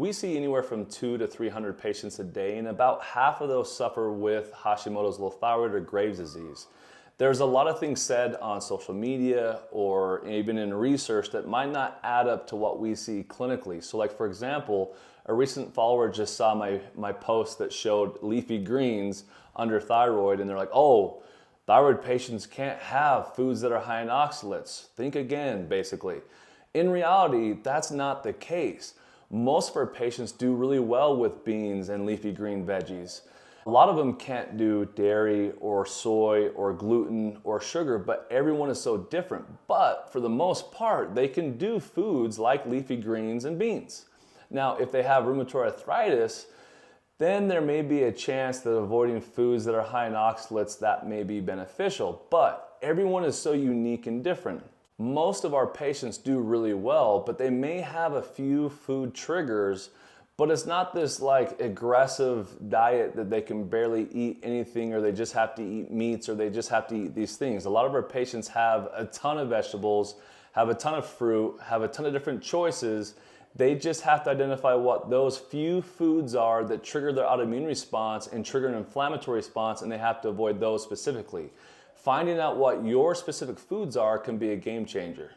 We see anywhere from 200 to 300 patients a day, and about half of those suffer with Hashimoto's low thyroid or Graves' disease. There's a lot of things said on social media or even in research that might not add up to what we see clinically. So like, for example, a recent follower just saw my post that showed leafy greens under thyroid, and they're like, oh, thyroid patients can't have foods that are high in oxalates. Think again, basically. In reality, that's not the case. Most of our patients do really well with beans and leafy green veggies. A lot of them can't do dairy or soy or gluten or sugar, but everyone is so different. But for the most part, they can do foods like leafy greens and beans. Now, if they have rheumatoid arthritis, then there may be a chance that avoiding foods that are high in oxalates, that may be beneficial. But everyone is so unique and different. Most of our patients do really well, but they may have a few food triggers, but it's not this like aggressive diet that they can barely eat anything, or they just have to eat meats, or they just have to eat these things. A lot of our patients have a ton of vegetables, have a ton of fruit, have a ton of different choices. They just have to identify what those few foods are that trigger their autoimmune response and trigger an inflammatory response, and they have to avoid those specifically. Finding out what your specific foods are can be a game changer.